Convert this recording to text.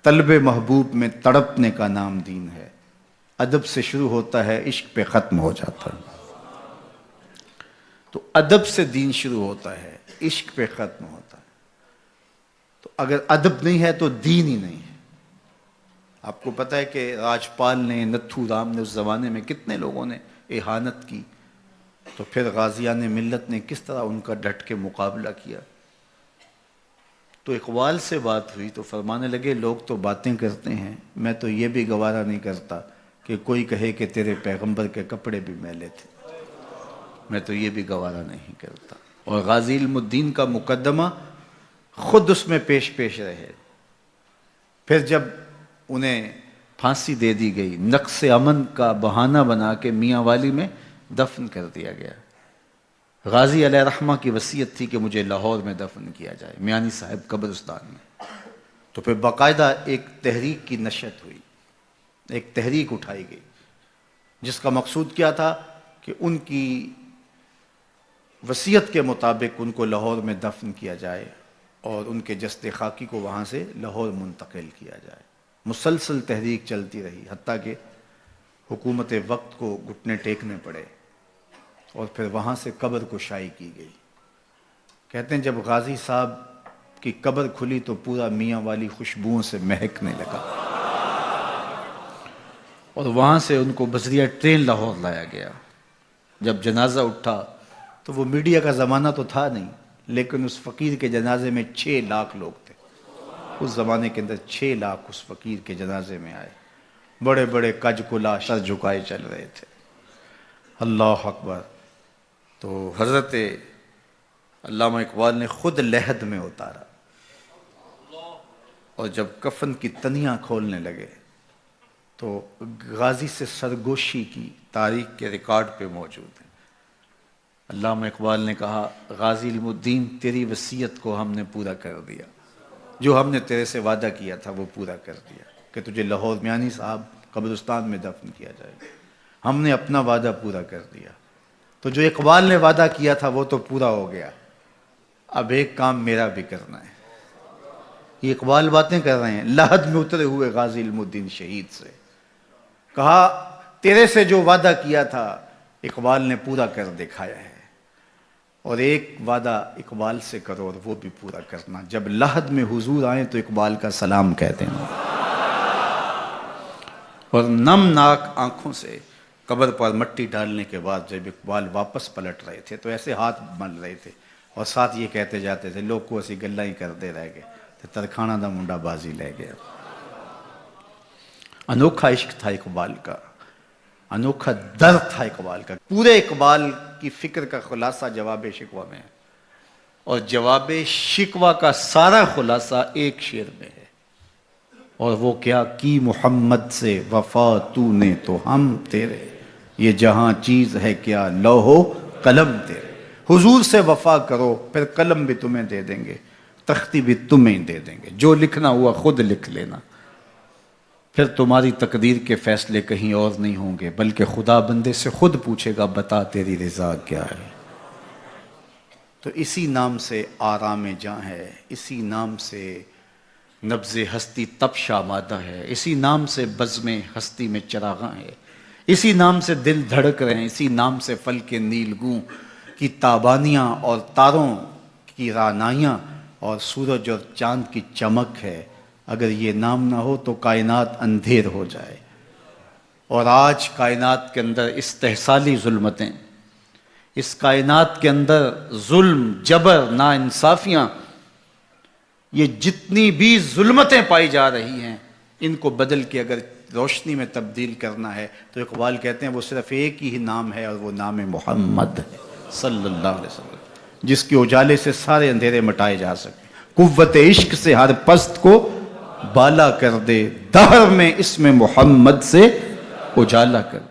طلب محبوب میں تڑپنے کا نام دین ہے، ادب سے شروع ہوتا ہے عشق پہ ختم ہو جاتا ہے۔ تو ادب سے دین شروع ہوتا ہے، عشق پہ ختم ہوتا ہے۔ تو اگر ادب نہیں ہے تو دین ہی نہیں ہے۔ آپ کو پتہ ہے کہ راجپال نے، نتھو رام نے اس زمانے میں کتنے لوگوں نے اہانت کی، تو پھر غازیان ملت نے کس طرح ان کا ڈٹ کے مقابلہ کیا۔ تو اقبال سے بات ہوئی تو فرمانے لگے لوگ تو باتیں کرتے ہیں، میں تو یہ بھی گوارا نہیں کرتا کہ کوئی کہے کہ تیرے پیغمبر کے کپڑے بھی میلے تھے، میں تو یہ بھی گوارا نہیں کرتا۔ اور غازی علم الدین کا مقدمہ خود اس میں پیش رہے۔ پھر جب انہیں پھانسی دے دی گئی، نقص امن کا بہانہ بنا کے میاں والی میں دفن کر دیا گیا۔ غازی علیہ رحمہ کی وصیت تھی کہ مجھے لاہور میں دفن کیا جائے، میانی صاحب قبرستان میں۔ تو پھر باقاعدہ ایک تحریک کی نشت ہوئی، ایک تحریک اٹھائی گئی، جس کا مقصود کیا تھا کہ ان کی وصیت کے مطابق ان کو لاہور میں دفن کیا جائے اور ان کے جسد خاکی کو وہاں سے لاہور منتقل کیا جائے۔ مسلسل تحریک چلتی رہی، حتیٰ کہ حکومت وقت کو گھٹنے ٹیکنے پڑے، اور پھر وہاں سے قبر کشائی کی گئی۔ کہتے ہیں جب غازی صاحب کی قبر کھلی تو پورا میاں والی خوشبوؤں سے مہکنے لگا، اور وہاں سے ان کو بذریعہ ٹرین لاہور لایا گیا۔ جب جنازہ اٹھا تو وہ میڈیا کا زمانہ تو تھا نہیں، لیکن اس فقیر کے جنازے میں 6 لاکھ لوگ تھے۔ اس زمانے کے اندر 6 لاکھ اس فقیر کے جنازے میں آئے، بڑے بڑے کج کلا سر جھکائے چل رہے تھے۔ اللہ اکبر۔ تو حضرت علامہ اقبال نے خود لحد میں اتارا، اور جب کفن کی تنیاں کھولنے لگے تو غازی سے سرگوشی کی تاریخ کے ریکارڈ پہ موجود ہے۔ علامہ اقبال نے کہا غازی علم الدین تیری وصیت کو ہم نے پورا کر دیا، جو ہم نے تیرے سے وعدہ کیا تھا وہ پورا کر دیا کہ تجھے لاہور میانی صاحب قبرستان میں دفن کیا جائے، ہم نے اپنا وعدہ پورا کر دیا۔ تو جو اقبال نے وعدہ کیا تھا وہ تو پورا ہو گیا، اب ایک کام میرا بھی کرنا ہے۔ یہ اقبال باتیں کر رہے ہیں لحد میں اترے ہوئے غازی علم الدین شہید سے۔ کہا تیرے سے جو وعدہ کیا تھا اقبال نے پورا کر دکھایا ہے، اور ایک وعدہ اقبال سے کرو اور وہ بھی پورا کرنا، جب لحد میں حضور آئیں تو اقبال کا سلام کہہ دینا۔ اور نم ناک آنکھوں سے قبر پر مٹی ڈالنے کے بعد جب اقبال واپس پلٹ رہے تھے تو ایسے ہاتھ مل رہے تھے، اور ساتھ یہ کہتے جاتے تھے لوگ کو اسی گلہ ہی کرتے رہ گئے تو ترکھانہ دا منڈا بازی لے گیا۔ انوکھا عشق تھا اقبال کا، انوکھا درد تھا اقبال کا۔ پورے اقبال کی فکر کا خلاصہ جواب شکوہ میں ہے، اور جواب شکوہ کا سارا خلاصہ ایک شعر میں ہے، اور وہ کیا کی محمد سے وفا تو نے تو ہم تیرے، یہ جہاں چیز ہے کیا لوح و قلم تیرے۔ حضور سے وفا کرو پھر قلم بھی تمہیں دے دیں گے، تختی بھی تمہیں دے دیں گے، جو لکھنا ہوا خود لکھ لینا، پھر تمہاری تقدیر کے فیصلے کہیں اور نہیں ہوں گے، بلکہ خدا بندے سے خود پوچھے گا بتا تیری رضا کیا ہے۔ تو اسی نام سے آرام جاں ہے، اسی نام سے نبض ہستی تپش آمادہ ہے، اسی نام سے بزم ہستی میں چراغاں ہے، اسی نام سے دل دھڑک رہے ہیں، اسی نام سے فلک نیلگوں کی تابانیاں اور تاروں کی رعنائیاں اور سورج اور چاند کی چمک ہے۔ اگر یہ نام نہ ہو تو کائنات اندھیر ہو جائے، اور آج کائنات کے اندر استحصالی ظلمتیں، اس کائنات کے اندر ظلم، جبر، ناانصافیاں، یہ جتنی بھی ظلمتیں پائی جا رہی ہیں ان کو بدل کے اگر روشنی میں تبدیل کرنا ہے تو اقبال کہتے ہیں وہ صرف ایک ہی نام ہے، اور وہ نام محمد ہے صلی اللہ علیہ وسلم، جس کے اجالے سے سارے اندھیرے مٹائے جا سکیں۔ قوت عشق سے ہر پست کو بالا کر دے، دہر میں اسم محمد سے اجالا کر دے۔